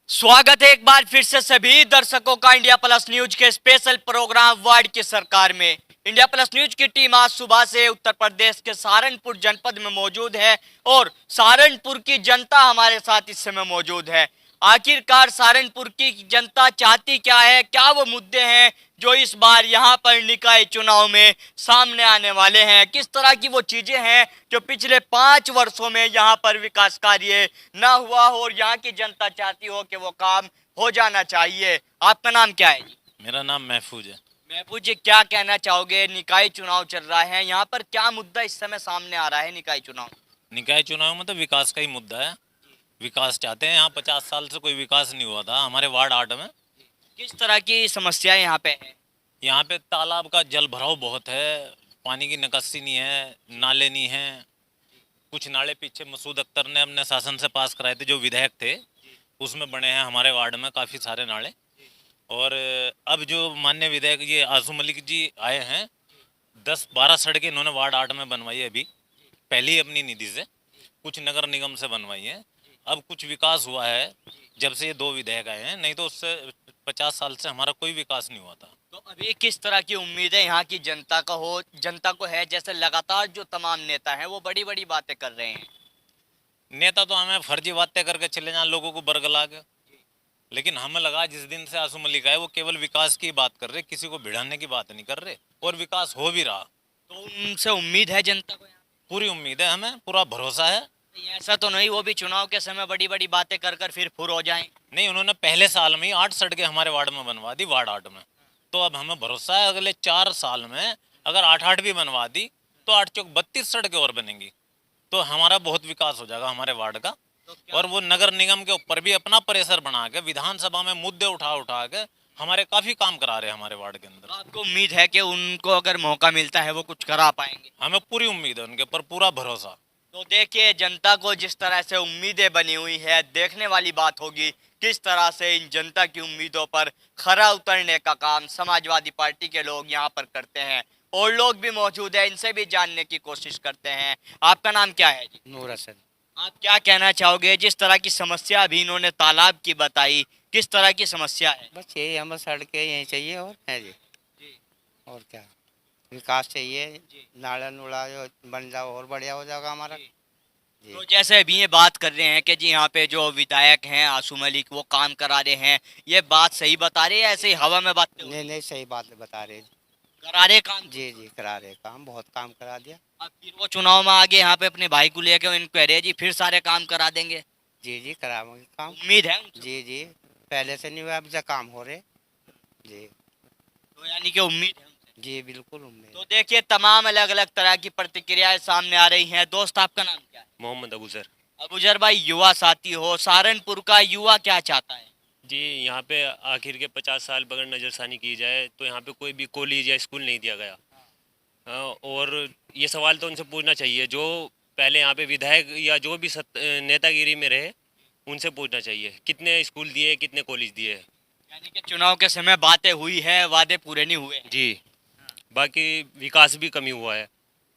स्वागत है एक बार फिर से सभी दर्शकों का इंडिया प्लस न्यूज के स्पेशल प्रोग्राम वार्ड की सरकार में। इंडिया प्लस न्यूज की टीम आज सुबह से उत्तर प्रदेश के सहारनपुर जनपद में मौजूद है और सहारनपुर की जनता हमारे साथ इस समय मौजूद है। आखिरकार सहारनपुर की जनता चाहती क्या है, क्या वो मुद्दे हैं जो इस बार यहाँ पर निकाय चुनाव में सामने आने वाले हैं, किस तरह की वो चीजें हैं जो पिछले 5 वर्षों में यहाँ पर विकास कार्य ना हुआ हो और यहाँ की जनता चाहती हो कि वो काम हो जाना चाहिए। आपका नाम क्या है जी? मेरा नाम महफूज है। महबूब जी, क्या कहना चाहोगे? निकाय चुनाव चल रहा है, यहाँ पर क्या मुद्दा इस समय सामने आ रहा है? निकाय चुनाव निकाय चुनाव में तो विकास का ही मुद्दा है। विकास चाहते हैं। यहाँ 50 साल से कोई विकास नहीं हुआ था हमारे वार्ड 8 में। किस तरह की समस्या यहाँ पे है? यहाँ पे तालाब का जल भराव बहुत है, पानी की निकासी नहीं है, नाले नहीं है। कुछ नाले पीछे मसूद अख्तर ने अपने शासन से पास कराए थे, जो विधायक थे, उसमें बने हैं हमारे वार्ड में काफ़ी सारे नाले। और अब जो माननीय विधायक ये आजू मलिक जी आए हैं, 10-12 सड़कें इन्होंने वार्ड 8 में बनवाई है। अभी पहली अपनी निधि से, कुछ नगर निगम से बनवाई है। अब कुछ विकास हुआ है जब से ये दो विधायक आए हैं, नहीं तो उससे 50 साल से हमारा कोई विकास नहीं हुआ था। तो अभी किस तरह की उम्मीद है यहाँ की जनता का हो, जनता को है? जैसे लगातार जो तमाम नेता हैं वो बड़ी बड़ी बातें कर रहे हैं। नेता तो हमें फर्जी बातें करके चले जाएं, लोगों को बरगला के। लेकिन हमें लगा जिस दिन से आसू मलिक आए वो केवल विकास की बात कर रहे, किसी को भिड़ाने की बात नहीं कर रहे, और विकास हो भी रहा। तो उनसे उम्मीद है जनता को? पूरी उम्मीद है, हमें पूरा भरोसा है। ऐसा तो नहीं वो भी चुनाव के समय बड़ी बड़ी बातें कर कर फिर फुर हो जाएं? नहीं, उन्होंने पहले साल में ही 8 सड़कें हमारे वार्ड में बनवा दी, वार्ड 8 में। तो अब हमें भरोसा है अगले 4 साल में अगर 8-8 भी बनवा दी तो 8 चौक 32 सड़कें और बनेंगी, तो हमारा बहुत विकास हो जाएगा हमारे वार्ड का। और वो नगर निगम के ऊपर भी अपना प्रेशर बना के विधानसभा में मुद्दे उठा उठा के हमारे काफी काम करा रहे हैं हमारे वार्ड के अंदर। तो आपको उम्मीद है कि उनको अगर मौका मिलता है वो कुछ करा पाएंगे? हमें पूरी उम्मीद है उनके ऊपर, पूरा भरोसा। तो देखिए, जनता को जिस तरह से उम्मीदें बनी हुई है, देखने वाली बात होगी किस तरह से इन जनता की उम्मीदों पर खरा उतरने का काम समाजवादी पार्टी के लोग यहाँ पर करते हैं। और लोग भी मौजूद है, इनसे भी जानने की कोशिश करते हैं। आपका नाम क्या है जी? नूर हसन। आप क्या कहना चाहोगे? जिस तरह की समस्या अभी इन्होंने तालाब की बताई, किस तरह की समस्या है? बस यही हमें सड़कें यहीं चाहिए और है जी। और क्या, विकास चाहिए। नाला नूड़ा जो बन जाओ और बढ़िया हो जाएगा हमारा जी। तो जैसे अभी ये बात कर रहे हैं कि जी यहाँ पे जो विधायक हैं आसू मलिक वो काम करा रहे हैं, ये बात सही बता रहे हैं ऐसे ही हवा में बात नहीं नहीं, सही बात बता रहे जी। करा रहे काम? जी जी, करा रहे काम, बहुत काम करा दिया। अब फिर वो चुनाव में आगे यहाँ पे अपने भाई को लेके इनको कह रहे हैं जी फिर सारे काम करा देंगे। जी जी, कराएंगे काम। उम्मीद है उनसे? जी जी, पहले से नहीं हुआ, अब से काम हो रहे जी। तो यानी कि उम्मीद है उनसे। जी बिल्कुल उम्मीद। तो देखिए, तमाम अलग अलग तरह की प्रतिक्रियाएं सामने आ रही हैं। दोस्त, आपका नाम क्या है? मोहम्मद अबूजर। अबूजर भाई, युवा साथी हो, सहारनपुर का युवा क्या चाहता है? जी, यहाँ पे आखिर के 50 साल बगैर नज़रसानी की जाए तो यहाँ पे कोई भी कॉलेज या स्कूल नहीं दिया गया। और ये सवाल तो उनसे पूछना चाहिए जो पहले यहाँ पे विधायक या जो भी नेतागिरी में रहे, उनसे पूछना चाहिए कितने स्कूल दिए, कितने कॉलेज दिए। यानी कि चुनाव के समय बातें हुई है, वादे पूरे नहीं हुए हैं। जी, बाकी विकास भी कमी हुआ है।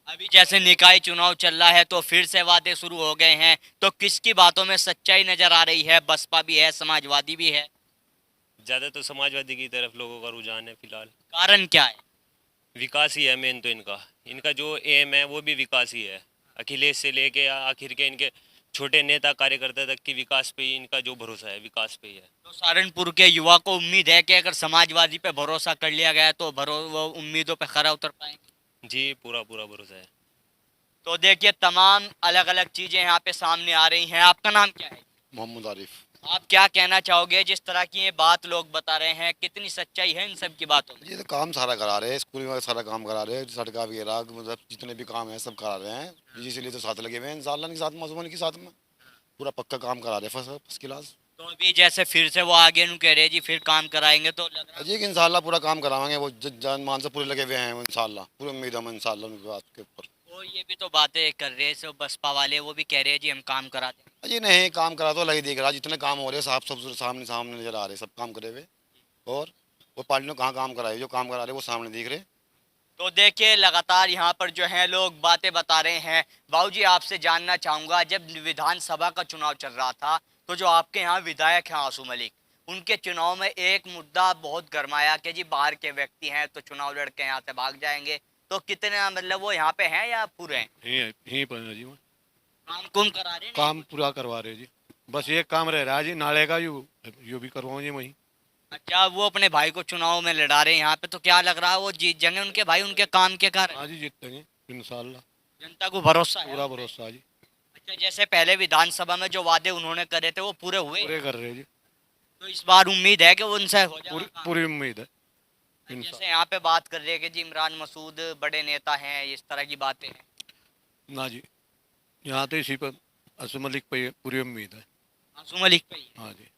अभी जैसे निकाय चुनाव चल रहा है तो फिर से वादे शुरू हो गए हैं, तो किसकी बातों में सच्चाई नजर आ रही है? बसपा भी है, समाजवादी भी है। ज़्यादा तो समाजवादी की तरफ लोगों का रुझान है फिलहाल। कारण क्या है? विकास ही है मेन, तो इनका इनका जो एम है वो भी विकास ही है। अखिलेश से लेके आखिर के इनके छोटे नेता कार्यकर्ता तक की विकास पे ही इनका जो भरोसा है, विकास पे ही है। तो सहारनपुर के युवा को उम्मीद है कि अगर समाजवादी पे भरोसा कर लिया गया तो वो उम्मीदों पे खरा उतर पाएंगे। जी, पूरा पूरा भरोसा है। तो देखिए, तमाम अलग अलग चीजें यहाँ पे सामने आ रही हैं। आपका नाम क्या है? मोहम्मद आरिफ। आप क्या कहना चाहोगे? जिस तरह की ये बात लोग बता रहे हैं, कितनी सच्चाई है इन सब की बातों में? ये तो काम सारा करा रहे हैं, स्कूल में सारा काम करा रहे हैं, सड़का वगैरह मतलब जितने भी काम है सब करा रहे हैं। इसीलिए तो साथ लगे हुए हैं इंशाल्लाह के साथ, मौसम के साथ में पूरा पक्का काम करा रहे हैं फर्स्ट क्लास। तो अभी जैसे फिर से वो आगे नु कह रहे हैं जी फिर काम कराएंगे, तो लग रहा है जी कि इंशाल्लाह पूरा काम कराएंगे, वो जान मान से पूरे लगे हुए हैं इंशाल्लाह, पूरी उम्मीद है इंशाल्लाह उनकी बात के ऊपर। वो ये भी तो बातें कर रहे हैं सो बसपा वाले, वो भी कह रहे हैं जी हम काम करा दें। जी नहीं, काम करा तो लगे दिख रहा, जितने काम हो रहे हैं साफ सब सामने सामने नजर आ रहे हैं, सब काम करे हुए। और वो पार्टी ने कहाँ काम कराए, जो काम करा रहे वो सामने दिख रहे। तो देखिए, लगातार यहाँ पर जो है लोग बातें बता रहे हैं। बाबूजी, आपसे जानना चाहूंगा, जब विधानसभा का चुनाव चल रहा था तो जो आपके यहाँ विधायक हैं आसू मलिक, उनके चुनाव में एक मुद्दा बहुत गरमाया कि जी बाहर के व्यक्ति हैं तो चुनाव लड़के यहाँ से भाग जाएंगे, तो कितने मतलब वो यहाँ पे हैं या पूरे हैं? यहीं पर है जी, वहाँ काम कुम करा रहे हैं? काम पूरा करवा रहे जी। बस एक काम रह रहा है जी, नाले का यू भी करवाऊँ जी वहीं। अच्छा, वो अपने भाई को चुनाव में लड़ा रहे हैं यहाँ पे, तो क्या लग रहा है वो जीत जाएंगे उनके भाई उनके काम के कारण? हाँ जी, जीतेंगे इंशाल्लाह, जनता को भरोसा है? पूरा भरोसा है जी। अच्छा, जैसे पहले विधानसभा में जो वादे उन्होंने करे थे वो पूरे हुए, पूरे कर रहे जी, तो इस बार उम्मीद है कि वो उनसे हो जाएगा काम? पूरी उम्मीद है जैसे यहाँ पे बात कर रहे हैं कि जी इमरान मसूद बड़े नेता हैं, इस तरह की बातें हैं। ना जी, यहाँ तो इसी पर आसू मलिक पे पूरी उम्मीद है। आसू मलिक पे ही है। हाँ जी।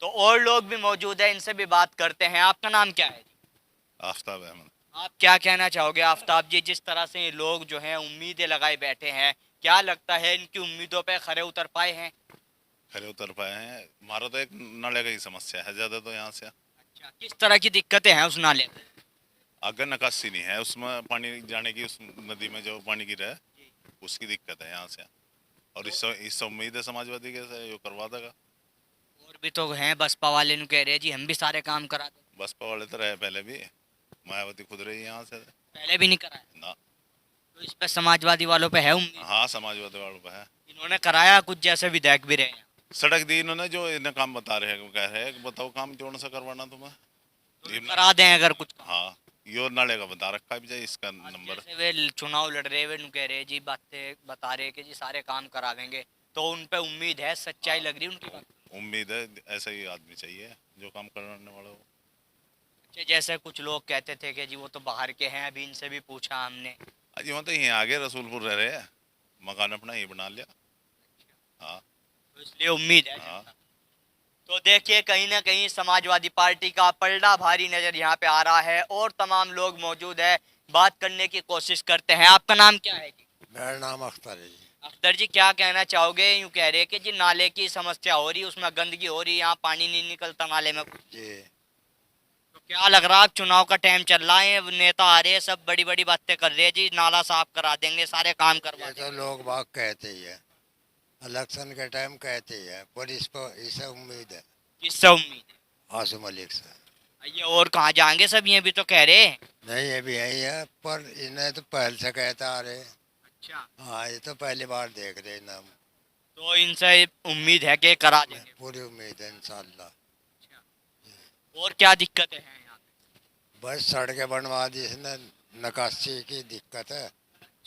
तो और लोग भी मौजूद हैं, इनसे भी बात करते हैं। आपका नाम क्या है? आफ्ताब अहमद। आप क्या कहना चाहोगे आफ्ताब जी, जिस तरह से ये लोग जो हैं उम्मीदें लगाए बैठे हैं, क्या लगता है इनकी उम्मीदों पे खरे उतर पाए हैं? खरे उतर पाए हैं। हमारा तो एक नाले की समस्या है ज़्यादा, तो यहाँ से अच्छा, किस तरह की दिक्कतें हैं उस नाले में? आगे निकासी नहीं है, उसमें पानी जाने की, उस नदी में जो पानी गिरा है उसकी दिक्कत है यहाँ से। और इस उम्मीद है समाजवादी के से ये करवा देगा। और भी तो हैं, बसपा वाले नु कह रहे हैं जी हम भी सारे काम करा दें। बसपा वाले तो रहे पहले भी, मायावती खुद रही यहाँ से पहले भी नहीं कराया, ना। तो इस पे समाजवादी वालों पे है उम्मीद? हाँ, समाजवादी वालों पर है। इन्होंने कराया कुछ, जैसे विधायक भी रहे हैं। सड़क दी इन्होंने, जो इन्हें काम बता रहे हैं, कह रहे हैं कि बताओ काम कौन सा करवाना तुम्हें। तो करा दें अगर कुछ काम। हाँ, यो नाले का बता रखा है भी, इसका नंबर। जैसे वे चुनाव लड़ रहे, वे नु कह रहे जी बातें बता रहे कि जी सारे काम करा देंगे, तो उन पे उम्मीद है, सच्चाई लग रही है उनकी बात? उम्मीद है, ऐसा ही आदमी चाहिए जो काम करने वाला हो। अच्छा, जैसे कुछ लोग कहते थे कि जी वो तो बाहर के हैं, अभी इनसे भी पूछा हमने। अजी वहाँ तो यहीं आगे रसूलपुर रह रहे हैं, मकान अपना ही बना लिया। हाँ तो इसलिए उम्मीद है। हाँ। तो देखिए, कहीं ना कहीं समाजवादी पार्टी का पलड़ा भारी नजर यहाँ पे आ रहा है और तमाम लोग मौजूद है, बात करने की कोशिश करते हैं। आपका नाम क्या है? मेरा नाम अख्तर है जी। अख्तर जी, क्या कहना चाहोगे? यूँ कह रहे हैं कि जी नाले की समस्या हो रही है, उसमें गंदगी हो रही है, यहाँ पानी नहीं निकलता नाले में। जी, तो क्या लग रहा है, अब चुनाव का टाइम चल रहा है, नेता आ रहे हैं, सब बड़ी बड़ी बातें कर रहे हैं जी नाला साफ करा देंगे, सारे काम करवा ये देंगे। तो लोग बाग कहते ही है, इलेक्शन के टाइम कहते ही है, पर इसे उम्मीद है किससे उम्मीद है? आसू मलिक से। ये और कहाँ जाएंगे सब, ये भी तो कह रहे हैं। नहीं, ये भी यही है, पर इन्हें तो पहले से कहते आ रहे। अच्छा, हाँ, ये तो पहली बार देख रहे नाम। तो इनसे उम्मीद है कि करा देंगे? पूरी उम्मीद है इंशाल्लाह। और क्या दिक्कतें हैं यहाँ पे? बस सड़कें बनवा दी इसने, नकाशी की दिक्कत है,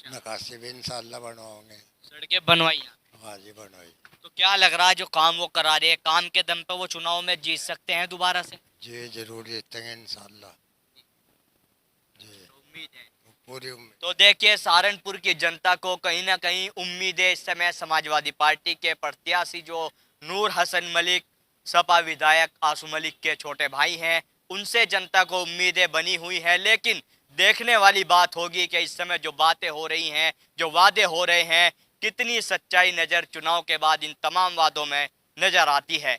नकाशी भी इंशाल्लाह बनवाओगे। सड़कें बनवाई यहाँ पे। हाँ जी, बनवाई। तो क्या लग रहा है, जो काम वो करा रहे हैं, काम के दम पे वो चुनाव में जीत सकते हैं दोबारा से? जी, जरूर जीतेंगे इंशाल्लाह जी, उम्मीद है। पूरी उम्मीद। तो देखिए, सहारनपुर की जनता को कहीं ना कहीं उम्मीदें इस समय समाजवादी पार्टी के प्रत्याशी जो नूर हसन मलिक, सपा विधायक आसू मलिक के छोटे भाई हैं, उनसे जनता को उम्मीदें बनी हुई हैं। लेकिन देखने वाली बात होगी कि इस समय जो बातें हो रही हैं, जो वादे हो रहे हैं, कितनी सच्चाई नज़र चुनाव के बाद इन तमाम वादों में नज़र आती है।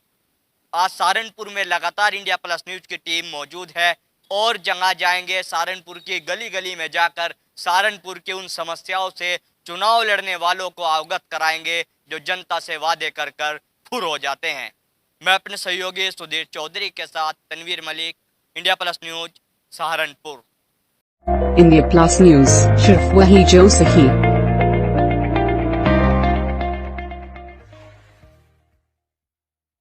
आज सहारनपुर में लगातार इंडिया प्लस न्यूज़ की टीम मौजूद है और जगह जाएंगे, सहारनपुर की गली गली में जाकर सहारनपुर की उन समस्याओं से चुनाव लड़ने वालों को अवगत कराएंगे जो जनता से वादे कर कर फुर हो जाते हैं। मैं अपने सहयोगी सुधीर चौधरी के साथ Tanveer Malik, India Plus News, Saharanpur. India Plus News, सिर्फ वही जो सही।